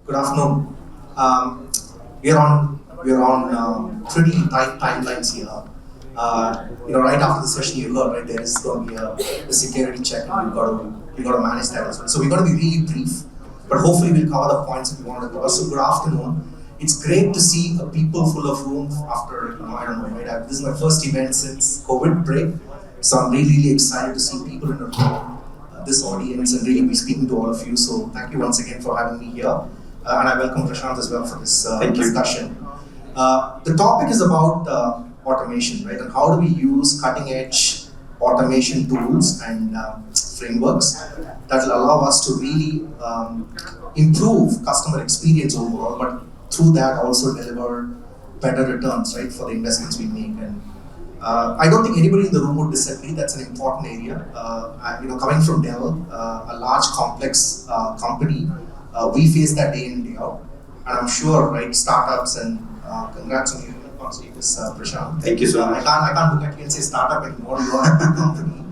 Good afternoon. Um, we're on pretty tight timelines here. Right after the session you heard, right, there is going to be a security check, and we got to manage that as well. So we got to be really brief, but hopefully we'll cover the points that we wanted to cover. So good afternoon. It's great to see a people full of room after I don't know, right? This is my first event since COVID break, so I'm really excited to see people in the room, this audience, and really be speaking to all of you. So thank you once again for having me here. And I welcome Prashant as well for this discussion. The topic is about automation, right? And how do we use cutting-edge automation tools and frameworks that will allow us to really improve customer experience overall, but through that also deliver better returns, right, for the investments we make. And I don't think anybody in the room would disagree that's an important area. Coming from Dell, a large complex company, we face that day in and day out, and I'm sure, right, startups and congrats on you on this, Prashant. Thank you so much. I can't look at you and say startup anymore. You are a big company,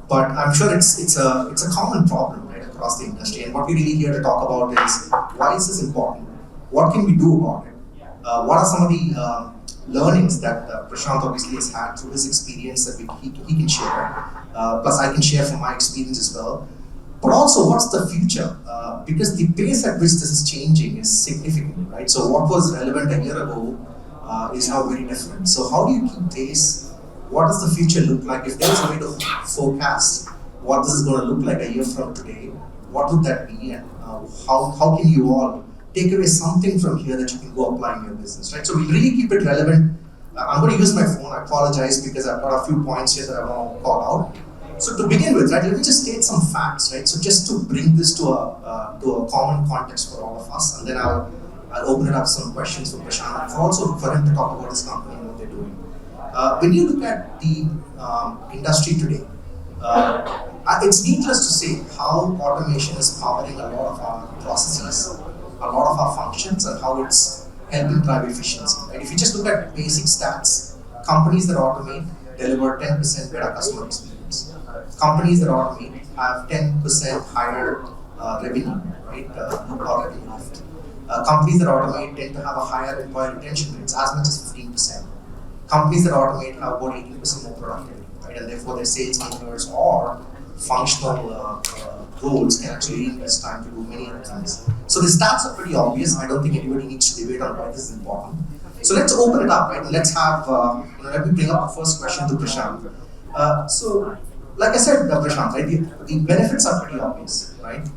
but I'm sure it's a common problem, right, across the industry. And what we really here to talk about is why is this important? What can we do about it? What are some of the learnings that Prashant obviously has had through his experience that he can share? Plus, I can share from my experience as well. But also, what's the future? Because the pace at which this is changing is significant, right? So what was relevant a year ago is now very different. So how do you keep pace? What does the future look like? If there is a way to forecast what this is going to look like a year from today, what would that be? And how can you all take away something from here that you can go apply in your business, right? So we really keep it relevant. I'm going to use my phone. I apologize because I've got a few points here that I want to call out. So to begin with, right, let me just state some facts, right? So just to bring this to a common context for all of us, and then I'll open it up some questions for Prashant, and also for him to talk about his company and what they're doing. When you look at the industry today, it's needless to say how automation is powering a lot of our processes, a lot of our functions, and how it's helping drive efficiency. Right? If you just look at basic stats, companies that automate deliver 10% better customer experience. Companies that automate have 10% higher revenue, right? Or revenue lift. Companies that automate tend to have a higher employee retention rates, as much as 15%. Companies that automate have about 18% more productivity, right? And therefore their sales makers or functional roles can actually invest time to do many other things. So the stats are pretty obvious. I don't think anybody needs to debate on why this is important. So let's open it up, right? And let's have, let me bring up the first question to Prashant. So, like I said, Prashant, right, the benefits are pretty obvious, right?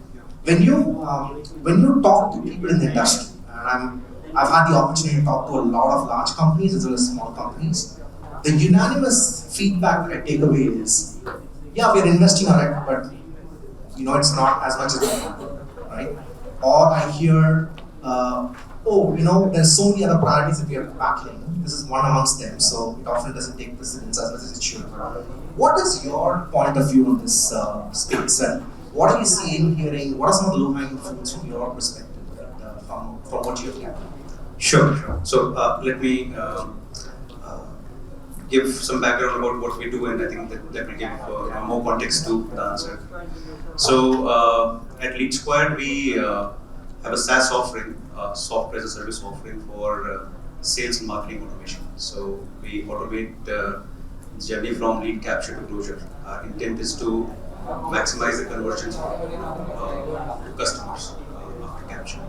When you talk to people in the industry, and I've had the opportunity to talk to a lot of large companies as well as small companies, the unanimous feedback that I take away is, yeah, we're investing on it, but it's not as much as we want, right? Or I hear, there's so many other priorities that we are tackling. This is one amongst them, so it often doesn't take precedence as much as it should. What is your point of view on this space, and what are you seeing, hearing? What are some of the low-hanging fruits from your perspective, from what you've gathered? Sure. So let me give some background about what we do, and I think that will give more context to the answer. So at LeadSquared, we have a SaaS offering, software as a service offering for sales and marketing automation. So we automate the journey from lead capture to closure. Our intent is to maximize the conversions to customers after capture.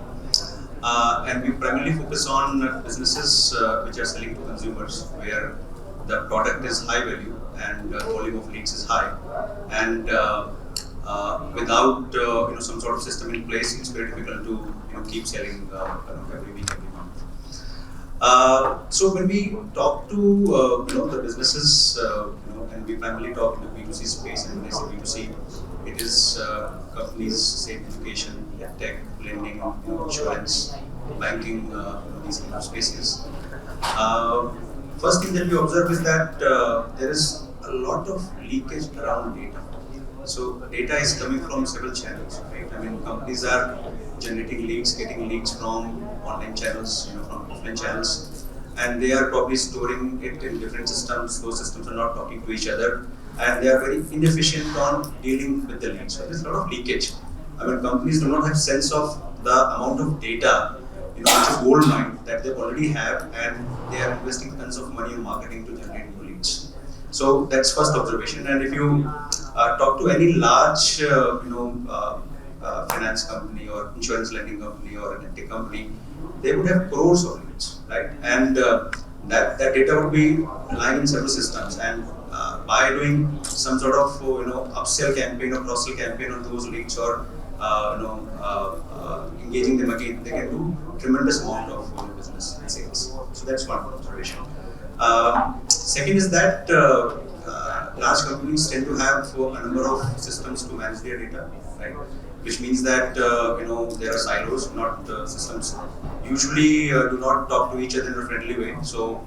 And we primarily focus on businesses which are selling to consumers, where the product is high value and volume of leads is high. And without some sort of system in place, it's very difficult to keep selling every week, every month. So when we talk to the businesses, and we primarily talk in the B2C space, and when I say B2C, it is companies, say education, tech, lending, insurance, banking, these kind of spaces. First thing that we observe is that there is a lot of leakage around data. So data is coming from several channels, right? I mean, companies are generating leads, getting leads from online channels, from offline channels, and they are probably storing it in different systems. Those systems are not talking to each other, and they are very inefficient on dealing with the leads. So there's a lot of leakage. I mean, companies do not have sense of the amount of data, which is gold mine that they already have, and they are investing tons of money in marketing to generate new leads. So that's first observation. And if you talk to any large, finance company or insurance lending company or a tech company, they would have crores of leads, right? And that data would be lying in several systems, and by doing some sort of upsell campaign or cross-sell campaign on those leads, or engaging them again, they can do tremendous amount of business and sales. So that's one observation. Second is that large companies tend to have a number of systems to manage their data, right? Which means that there are silos, not systems. Usually do not talk to each other in a friendly way. So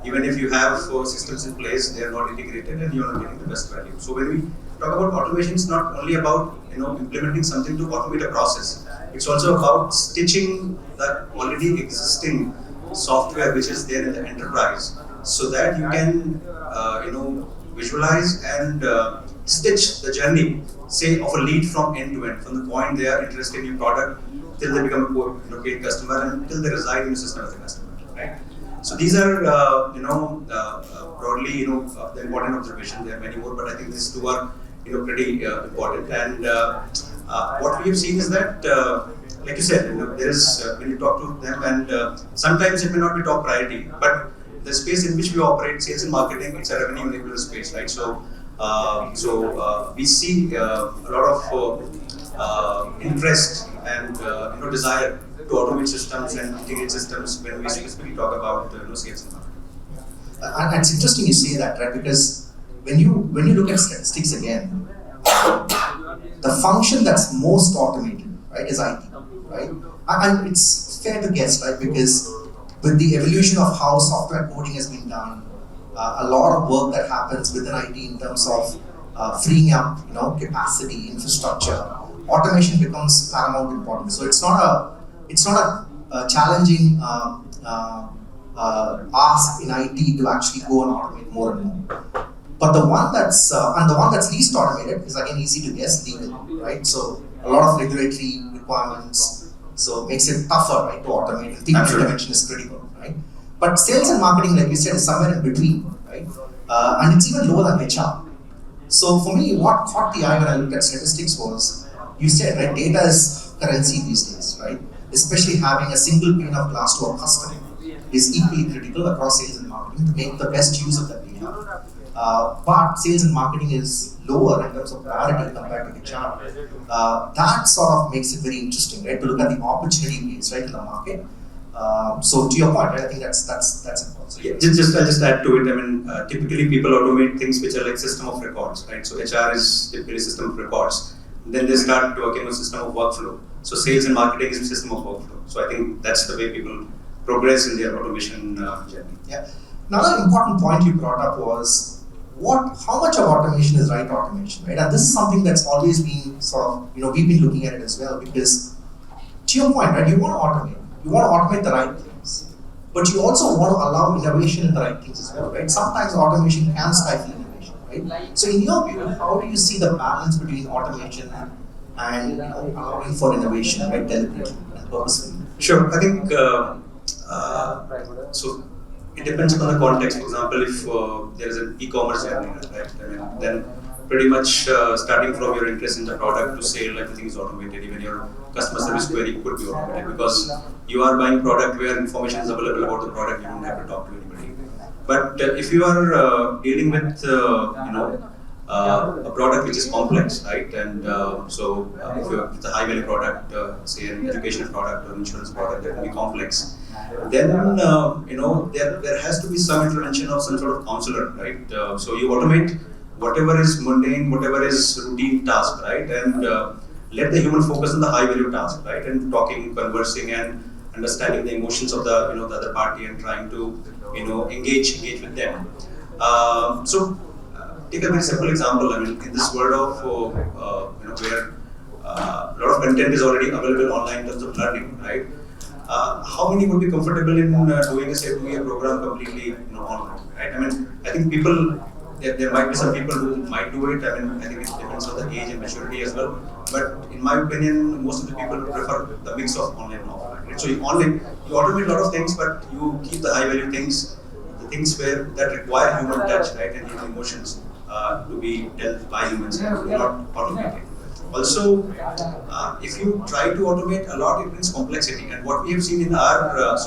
even if you have systems in place, they are not integrated, and you are not getting the best value. So when we talk about automation, it's not only about implementing something to automate a process. It's also about stitching the already existing software which is there in the enterprise, so that you can visualize and stitch the journey, say, of a lead from end to end, from the point they are interested in your product till they become a paid customer, and till they reside in your system as a customer, right? So these are broadly the important observations. There are many more, but I think these two are pretty important. And what we have seen is that, like you said, there is when you talk to them, and sometimes it may not be top priority, but the space in which we operate, sales and marketing, it's a revenue enabler space, right? So we see a lot of interest and desire to automate systems and integrate systems when we specifically talk about sales and marketing. And it's interesting you say that, right? Because when you look at statistics again, the function that's most automated, right, is IT, right? And it's fair to guess, right? Because with the evolution of how software coding has been done, a lot of work that happens within IT in terms of freeing up, capacity, infrastructure, automation becomes paramount importance. So it's not a challenging ask in IT to actually go and automate more and more. But the one that's least automated is again easy to guess, legal, right? So a lot of regulatory requirements, so it makes it tougher, right, to automate. I think intervention is critical, right? But sales and marketing, like you said, is somewhere in between, right? And it's even lower than HR. So for me, what caught the eye when I looked at statistics was, you said, right, data is currency these days, right? Especially having a single pane of glass to a customer is equally critical across sales and marketing to make the best use of that data. But sales and marketing is lower in terms of priority compared to HR. That sort of makes it very interesting, right? To look at the opportunity base, right, in the market. So to your point, right, I think that's important. So yeah, I'll just add to it. I mean, typically people automate things which are like system of records, right? So HR is typically system of records. Then they start working on system of workflow. So sales and marketing is a system of workflow. So I think that's the way people progress in their automation journey. Yeah. Another important point you brought up was how much of automation is right automation, right? And this is something that's always been sort of, we've been looking at it as well, because to your point, right, you want to automate. You want to automate the right things, but you also want to allow innovation in the right things as well, right? Sometimes automation can stifle innovation, right? So in your view, how do you see the balance between automation and allowing for innovation, right, deliberately and purposefully? Sure, I think so. It depends upon the context. For example, if there is an e-commerce journey, right? I mean, then pretty much starting from your interest in the product to sale, everything is automated. Even your customer service query could be automated, because you are buying product where information is available about the product. You don't have to talk to anybody. But if you are dealing with a product which is complex, right? And so if it's a high value product, say an educational product or insurance product that will be complex, then there has to be some intervention of some sort of counselor, right? So you automate whatever is mundane, whatever is routine task, right? And let the human focus on the high value task, right? And talking, conversing, and understanding the emotions of the the other party, and trying to engage with them. So take a very simple example. I mean, in this world of where a lot of content is already available online in terms of learning, right? How many would be comfortable in doing a 2-year program completely online, right? I mean, I think people there might be some people who might do it. I mean, I think it depends on the age and maturity as well. But in my opinion, most of the people prefer the mix of online and offline. Right? So you automate a lot of things, but you keep the high value things, the things that require human touch, right, and human emotions to be dealt by humans, and not automated. Also, if you try to automate a lot, it brings complexity. And what we have seen in our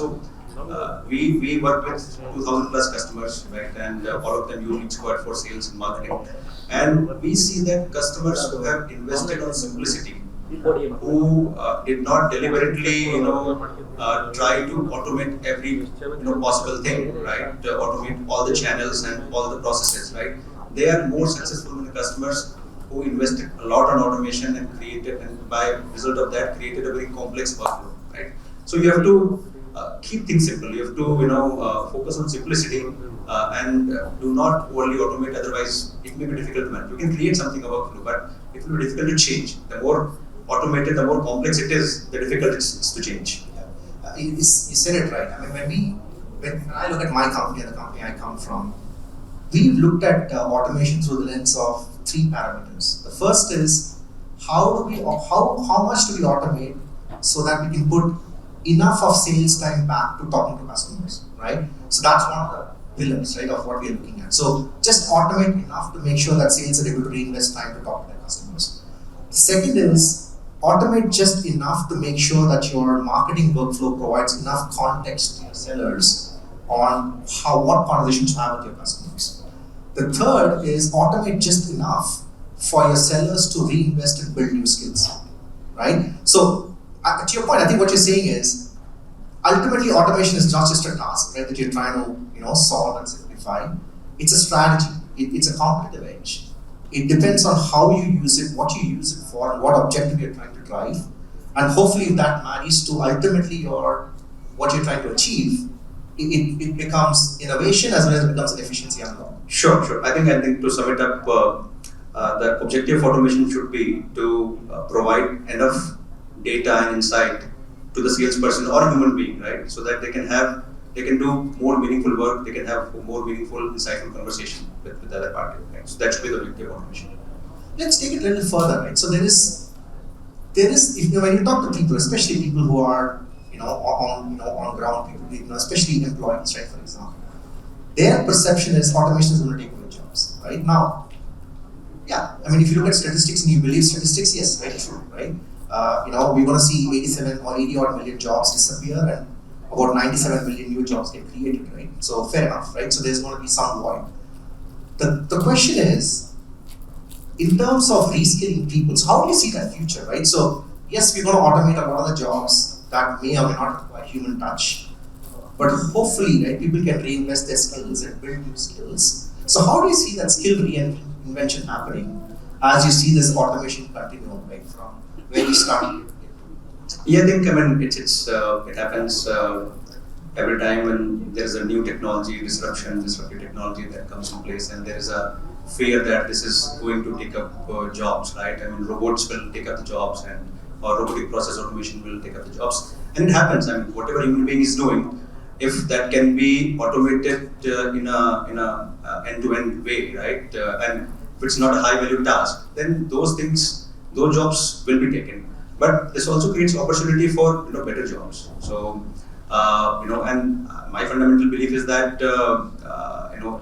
we work with 2,000 plus customers, right, and all of them use LeadSquared for sales and marketing. And we see that customers who have invested on simplicity, who did not deliberately, try to automate every possible thing, right, automate all the channels and all the processes, right. They are more successful than the customers who invested a lot on automation and created, and by result of that, created a very complex workflow, right. So you have to keep things simple. You have to focus on simplicity and do not overly automate. Otherwise, it may be difficult to manage. You can create something a workflow, but it will be difficult to change. The more automated, the more complex it is, the difficult it is to change. Yeah. You said it right. I mean, when I look at my company and the company I come from, we've looked at automation through the lens of 3 parameters. The first is how much do we automate so that we can put enough of sales time back to talking to customers, right? So that's one of the pillars, right, of what we are looking at. So just automate enough to make sure that sales are able to reinvest time to talk to their customers. The second is automate just enough to make sure that your marketing workflow provides enough context to your sellers on what conversations to have with your customers. The third is automate just enough for your sellers to reinvest and build new skills, right? So to your point, I think what you're saying is ultimately automation is not just a task, right, that you're trying to solve and simplify. It's a strategy. It's a competitive edge. It depends on how you use it, what you use it for, and what objective you're trying to drive. And hopefully, if that marries to ultimately what you're trying to achieve, it becomes innovation as well as it becomes an efficiency unlock. Sure. I think to sum it up, the objective of automation should be to provide enough data and insight to the salesperson or human being, right? So that they can do more meaningful work, they can have more meaningful, insightful conversation with the other party, right? So that should be the objective of automation. Let's take it a little further, right? So there is, when you talk to people, especially people who are, on ground people, especially employees, right, for example, their perception is automation is going to take away jobs, right? Now, yeah, I mean, if you look at statistics and you believe statistics, yes, very true, right? We're going to see 87 or 80 odd million jobs disappear and about 97 million new jobs get created, right? So fair enough, right? So there's going to be some void. The question is, in terms of reskilling people, so how do you see that future, right? So yes, we're going to automate a lot of the jobs that may or may not require human touch, but hopefully, right, people can reinvest their skills and build new skills. So how do you see that skill reinvention happening as you see this automation continue, right, from where we started? Yeah, I think it happens every time when there is a new technology disruptive technology that comes in place, and there is a fear that this is going to take up jobs, right? I mean, robots will take up the jobs, or robotic process automation will take up the jobs, and it happens. I mean, whatever human being is doing, if that can be automated in a end-to-end way, right, and if it's not a high-value task, then those jobs will be taken. But this also creates opportunity for better jobs. So and my fundamental belief is that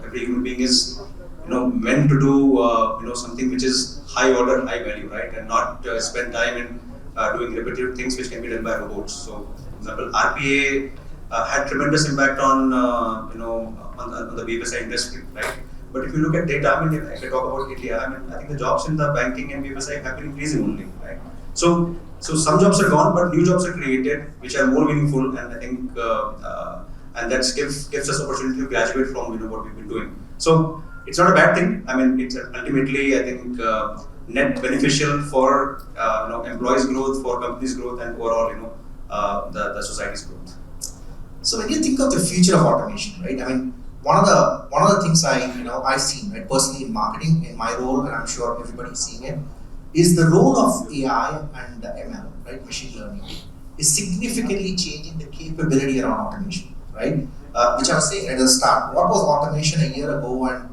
every human being is meant to do something which is high order, high value, right, and not spend time in doing repetitive things which can be done by robots. So, for example, RPA had tremendous impact on the BFSI industry, right? But if you look at data, I mean, if I talk about India, I mean, I think the jobs in the banking and BFSI have been increasing only, right? So some jobs are gone, but new jobs are created, which are more meaningful, and I think, and that gives us opportunity to graduate from what we've been doing. So it's not a bad thing. I mean, it's ultimately, I think, net beneficial for employees' growth, for companies' growth, and overall, the society's growth. So when you think of the future of automation, right? I mean, one of the things I've seen, right, personally in marketing, in my role, and I'm sure everybody's seeing it, is the role of AI and ML, right, machine learning, is significantly changing the capability around automation, right? Which I was saying at the start, what was automation a year ago, and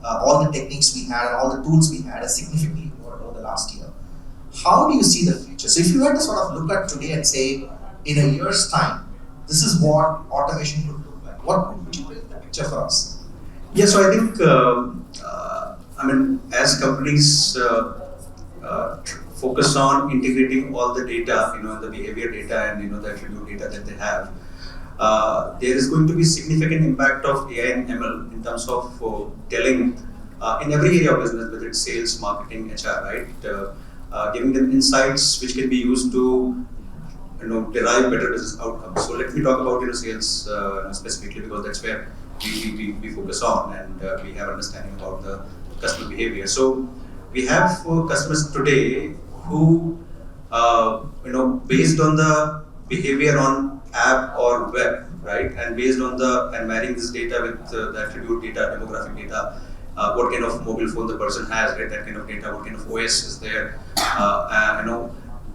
all the techniques we had and all the tools we had has significantly evolved over the last year. How do you see the future? So if you were to sort of look at today and say, in a year's time, this is what automation could look like, what would you paint the picture for us? Yeah, so I think, as companies focus on integrating all the data, the behavior data and the attribute data that they have, there is going to be significant impact of AI and ML in terms of telling in every area of business, whether it's sales, marketing, HR, right? Giving them insights which can be used to derive better business outcomes. So let me talk about sales specifically, because that's where we focus on, and we have understanding about the customer behavior. So we have customers today who based on the behavior on app or web, right, and based on and marrying this data with the attribute data, demographic data, what kind of mobile phone the person has, right, that kind of data, what kind of OS is there,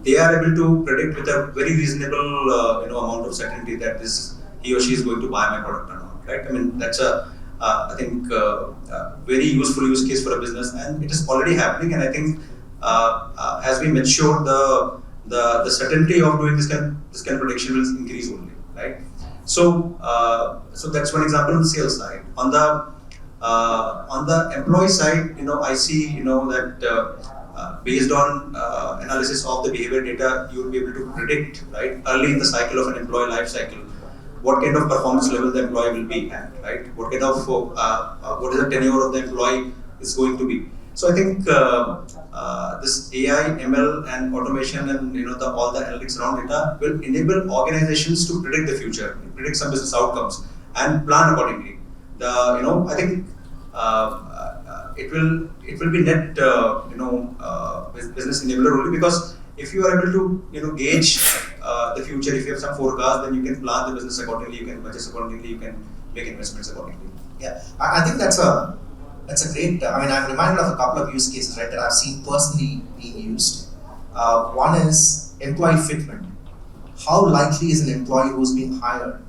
they are able to predict with a very reasonable amount of certainty that he or she is going to buy my product or not, right? I mean, that's I think very useful use case for a business, and it is already happening. And I think as we mature, the certainty of doing this kind of prediction will increase only, right? So that's one example on the sales side. On the employee side, I see that based on analysis of the behavior data, you will be able to predict, right, early in the cycle of an employee life cycle, what kind of performance level the employee will be at, right? What kind of what is the tenure of the employee is going to be. So I think this AI, ML, and automation, and all the analytics around data will enable organizations to predict the future, predict some business outcomes, and plan accordingly. I think it will be net business enabler only, because if you are able to gauge the future, if you have some forecast, then you can plan the business accordingly, you can budget accordingly, you can make investments accordingly. Yeah, I think that's a great. I'm reminded of a couple of use cases, right, that I've seen personally being used. One is employee fitment. How likely is an employee who's been hired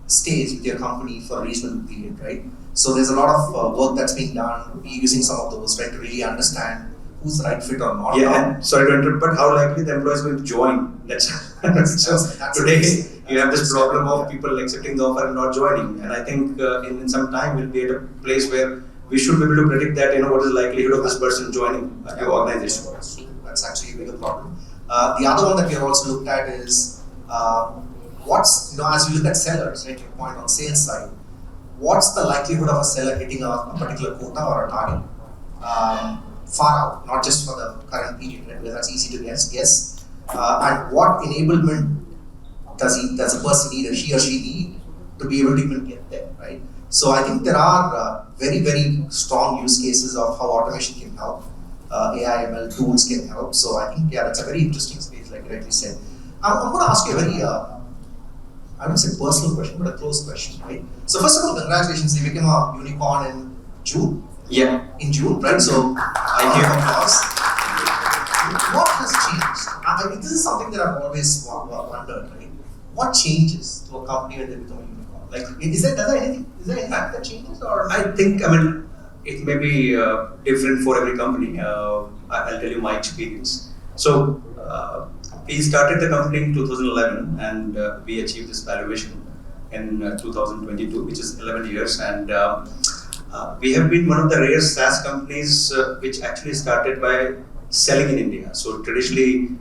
stays with your company for a reasonable period, right? So there's a lot of work that's being done using some of those, right, to really understand who's the right fit or not. Yeah, and sorry to interrupt, but how likely the employee is going to join? That's today you have this problem of people accepting the offer and not joining. And I think in some time we'll be at a place where we should be able to predict that what is the likelihood of this person joining your organization. That's actually a bigger problem. The other one that we have also looked at is what's as you look at sellers, right? Your point on sales side. What's the likelihood of a seller hitting a particular quota or a target far out, not just for the current period, right? Because that's easy to guess. And what enablement does a person need, or he or she need, to be able to even get there, right? So I think there are very, very strong use cases of how automation can help, AI, ML tools can help. So I think, that's a very interesting space, like you rightly said. I'm going to ask you a very, I wouldn't say personal question, but a close question, right? So first of all, congratulations, you became a unicorn in June. Yeah. In June, right? So I give applause. What has changed? This is something that I've always wondered, right? What changes to a company when they become a unicorn? Like, is there anything that changes? Or I think, it may be different for every company. I'll tell you my experience. So, we started the company in 2011, and we achieved this valuation in 2022, which is 11 years. And we have been one of the rare SaaS companies which actually started by selling in India. So traditionally,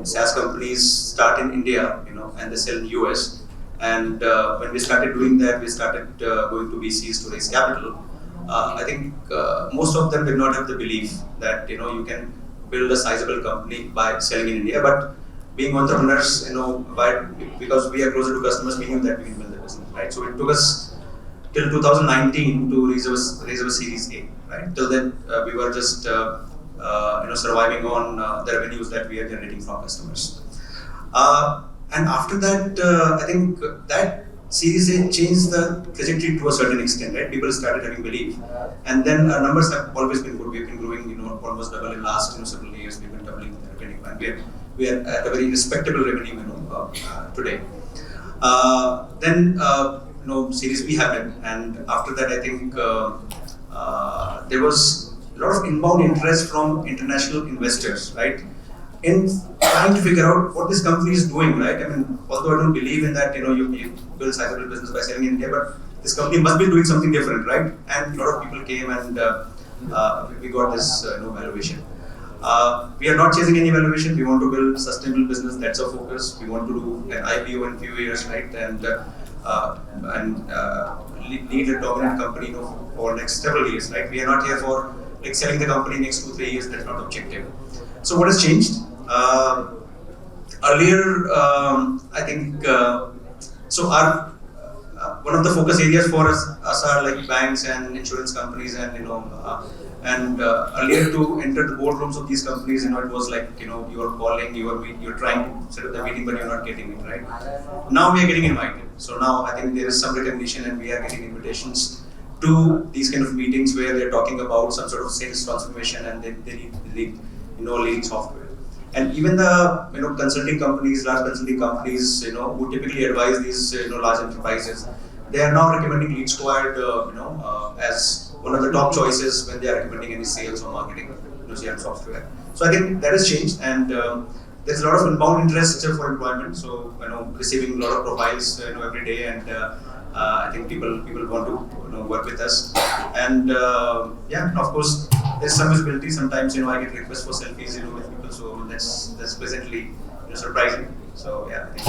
SaaS companies start in India, and they sell in US. And when we started doing that, we started going to VCs to raise capital. I think most of them did not have the belief that you can build a sizable company by selling in India. But being entrepreneurs, because we are closer to customers, we knew that we can build the business, right? So it took us till 2019 to raise a Series A, right? Till then, we were just surviving on the revenues that we are generating from customers. And after that, I think that Series A changed the trajectory to a certain extent, right? People started having belief, and then our numbers have always been good. We've been growing, almost double in last several years. We've been doubling the revenue, and we are at a very respectable revenue, today. Then Series B happened, and after that, I think there was a lot of inbound interest from international investors, right? In trying to figure out what this company is doing, right? I mean, although I don't believe in that, you build sizable business by selling in India, but this company must be doing something different, right? And a lot of people came and we got this valuation. We are not chasing any valuation. We want to build sustainable business. That's our focus. We want to do an IPO in few years, right? And lead a dominant company, for next several years, right? We are not here for like selling the company next 2-3 years. That's not the objective. So what has changed? Earlier, I think so. Our one of the focus areas for us are like banks and insurance companies, and earlier to enter the boardrooms of these companies, it was like you are calling, you're trying to set up the meeting, but you're not getting it right. Now we are getting invited. So now I think there is some recognition, and we are getting invitations to these kind of meetings where they're talking about some sort of sales transformation, and they need leading software. And even the consulting companies, large consulting companies, who typically advise these large enterprises, they are now recommending LeadSquared as one of the top choices when they are recommending any sales or marketing CRM software. So I think that has changed, and there's a lot of inbound interest for employment. So receiving a lot of profiles every day, and I think people want to work with us. And of course there's some visibility. Sometimes I get requests for selfies with people, so that's pleasantly surprising. So I think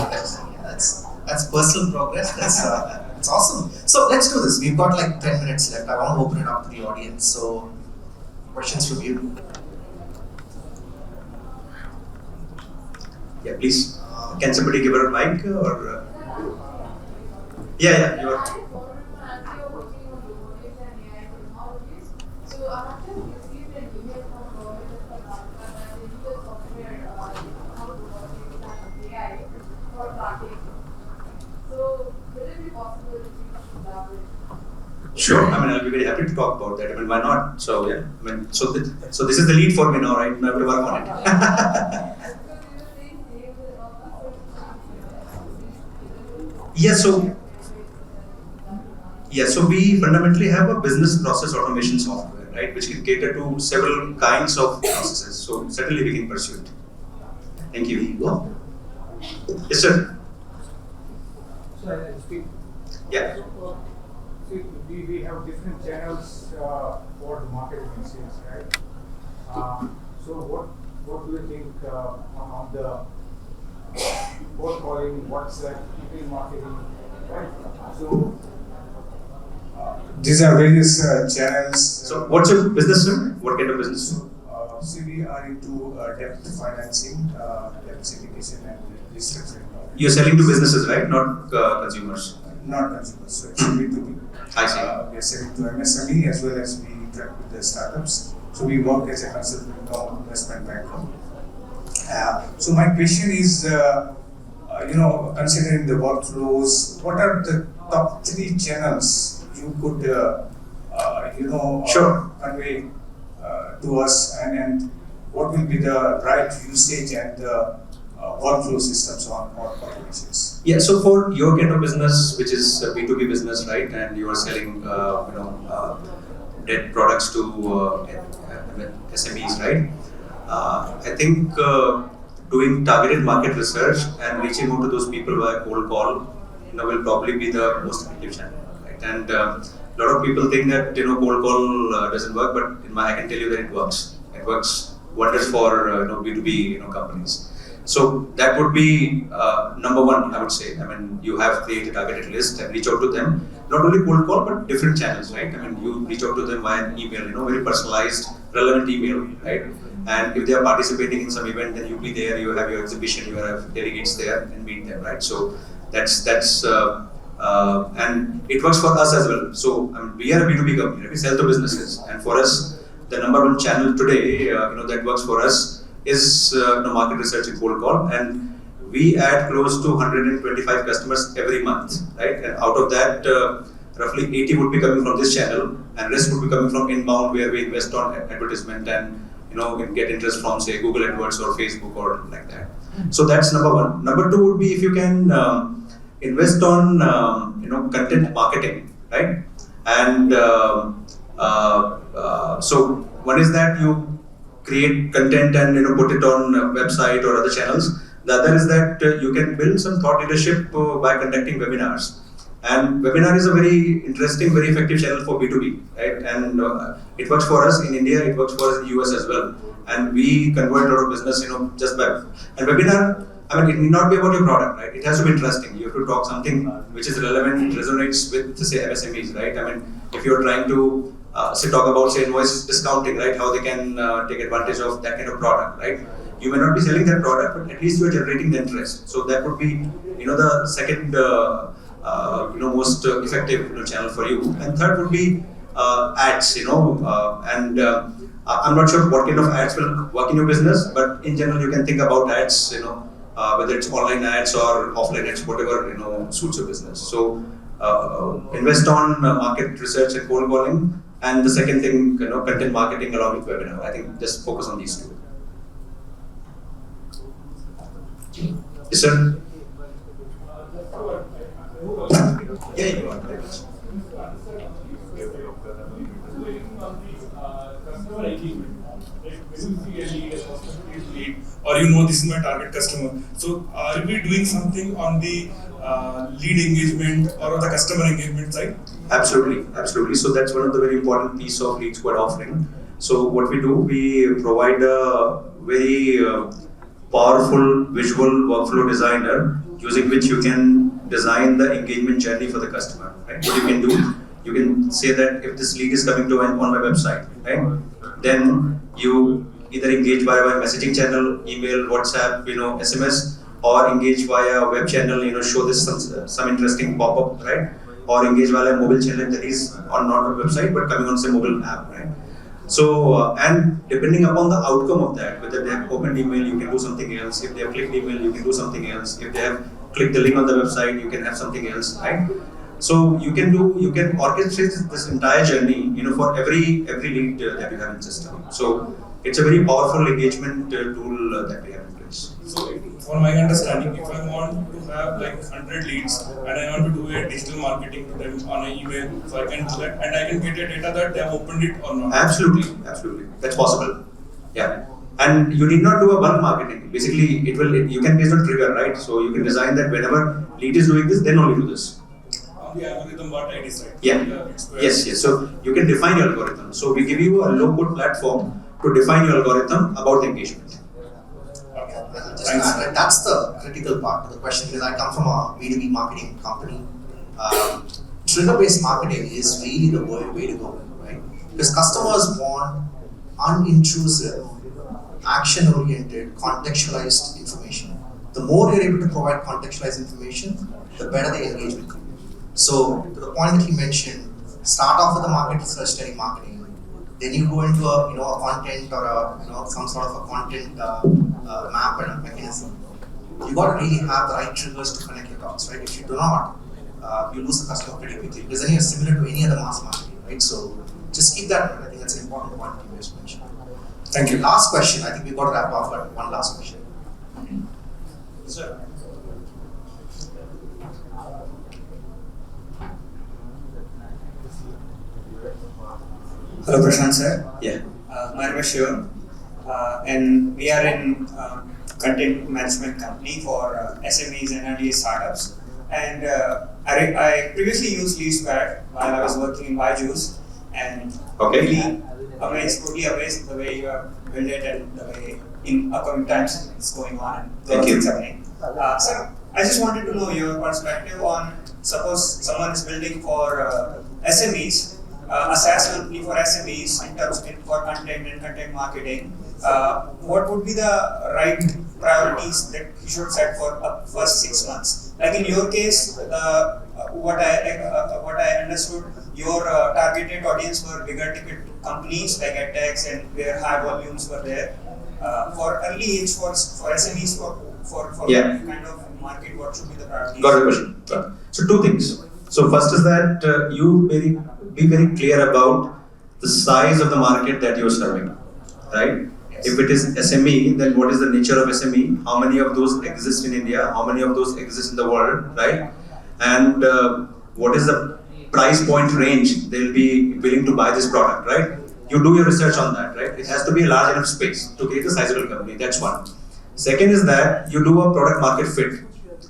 that's personal progress. That's awesome. So let's do this. We've got like 10 minutes left. I want to open it up to the audience. So questions from you. Yeah, please. Can somebody give her a mic or? Yeah, you are. Sure. I mean, I'll be very happy to talk about that. I mean, why not? So so this is the lead for me now, right? I have to work on it. So we fundamentally have a business process automation software, right, which can cater to several kinds of processes. So certainly we can pursue it. Thank you. There you go. Yes, sir. So I speak. Yeah. See, we have different channels for the marketing and sales, right? So what do you think on the cold calling, WhatsApp, email marketing, right? So these are various channels. So what's your business, sir? What kind of business? So we are into debt financing, debt syndication, and restructuring. You're selling to businesses, right? Not consumers. Not consumers. So it's B2B. I see. We are selling to MSME as well as we interact with the startups. So we work as a consultant or investment banker. So my question is, considering the workflows, what are the top 3 channels you could, Sure. convey to us, and what will be the right usage and workflow systems on automations? Yeah, so for your kind of business, which is a B2B business, right, and you are selling, debt products to SMEs, right? I think doing targeted market research and reaching out to those people via cold call, will probably be the most effective channel, right? And a lot of people think that cold call doesn't work, but I can tell you that it works. It works wonders for B2B companies. So that would be number one, I would say. I mean, you have created a targeted list and reach out to them. Not only cold call, but different channels, right? I mean, you reach out to them via email, very personalized, relevant email, right? And if they are participating in some event, then you be there. You have your exhibition, you have delegates there, and meet them, right? So that's and it works for us as well. So we are a B2B company, right? We sell to businesses, and for us, the number one channel today, that works for us is market research and cold call, and we add close to 125 customers every month, right? And out of that, roughly 80 would be coming from this channel, and rest would be coming from inbound, where we invest on advertisement and we get interest from, say, Google AdWords or Facebook or like that. So that's number one. Number two would be if you can invest on content marketing, right? And So one is that you create content and put it on a website or other channels. The other is that you can build some thought leadership by conducting webinars. And webinar is a very interesting, very effective channel for B2B, right? And it works for us in India, it works for us in the US as well. And we convert a lot of business, just by. And webinar, I mean, it need not be about your product, right? It has to be interesting. You have to talk something which is relevant, resonates with, say, MSMEs, right? I mean, if you're trying to talk about, say, invoice discounting, right? How they can take advantage of that kind of product, right? You may not be selling that product, but at least you are generating the interest. So that would be, the second, most effective channel for you. And third would be ads, I'm not sure what kind of ads will work in your business, but in general, you can think about ads, whether it's online ads or offline ads, whatever suits your business. So invest on market research and cold calling, and the second thing, content marketing along with webinar. I think just focus on these two. Yes, sir. Yeah, you are. Customer engagement. When you see a lead, a customer is lead, or this is my target customer. So, are we doing something on the lead engagement or on the customer engagement side? Absolutely. So that's one of the very important piece of LeadSquared offering. So what we do, we provide a very powerful visual workflow designer using which you can design the engagement journey for the customer. Right? What you can do, you can say that if this lead is coming to on my website, right? Then you either engage via a messaging channel, email, WhatsApp, SMS, or engage via a web channel, show this some interesting pop-up, right? Or engage via a mobile channel that is on not a website but coming on say mobile app, right? So and depending upon the outcome of that, whether they have opened email, you can do something else. If they have clicked email, you can do something else. If they have clicked the link on the website, you can have something else, right? So you can orchestrate this entire journey, for every lead that you have in system. So it's a very powerful engagement tool that we have in place. So, for my understanding, if I want to have like 100 leads and I want to do a digital marketing to them on an email, so I can do that and I can get a data that they have opened it or not. Absolutely, that's possible. Yeah, and you need not do a bulk marketing. Basically, you can based on trigger, right? So you can design that whenever lead is doing this, then only do this. The algorithm what I decide. Yeah. Yes. So you can define your algorithm. So we give you a low-code platform to define your algorithm about the engagement. That's the critical part of the question, because I come from a B2B marketing company. Trigger-based marketing is really the way to go, right? Because customers want unintrusive, action-oriented, contextualized information. The more you're able to provide contextualized information, the better the engagement will be. So, to the point that he mentioned, start off with the market research study marketing. Then you go into a content or some sort of a content map and a mechanism. You got to really have the right triggers to connect your dots, right? If you do not, you lose the customer pretty quickly, because then you're similar to any other mass marketing, right? So just keep that. I think that's an important point you just mentioned. Thank you. Last question. I think we've got to wrap up, but one last question. Sir. Hello, Prashant sir. Yeah. My name is Shivam, and we are in content management company for SMEs and early startups. And I previously used LeadSquared while I was working in Byju's, and really totally amazed the way you have built it and the way in upcoming times it's going on and Thank you. it's happening. Sir, I just wanted to know your perspective on, suppose someone is building for SMEs, a SaaS company for SMEs in terms of for content and content marketing. What would be the right priorities that you should set for first 6 months? Like in your case, what I understood, your targeted audience were bigger ticket companies like edtechs and where high volumes were there. For early age, for SMEs, for that kind of market, what should be the priorities? Got the question. So two things. So first is that you be very clear about the size of the market that you're serving, right? Yes. If it is SME, then what is the nature of SME? How many of those exist in India? How many of those exist in the world, right? And what is the price point range they'll be willing to buy this product, right? You do your research on that, right? It has to be a large enough space to create a sizable company. That's one. Second is that you do a product market fit.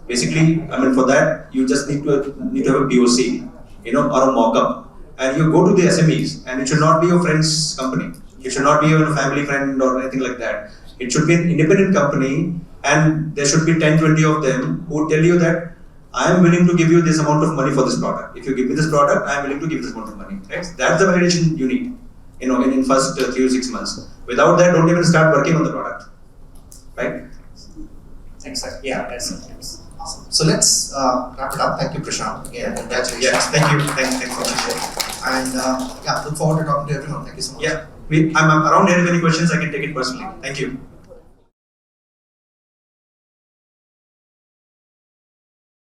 Basically, I mean, for that you just need to have a POC, or a mock-up, and you go to the SMEs, and it should not be your friend's company. It should not be your family friend or anything like that. It should be an independent company, and there should be 10, 20 of them who tell you that I am willing to give you this amount of money for this product. If you give me this product, I am willing to give this amount of money. Right? That's the validation you need. In first 3 to 6 months. Without that, don't even start working on the product. Right? Exactly. Yeah, that's it. Awesome. So let's wrap it up. Thank you, Prashant. Again, congratulations. Yes, thank you. Thanks for sharing. And look forward to talking to everyone. Thank you so much. Yeah, I'm around here. If any questions, I can take it personally. Thank you.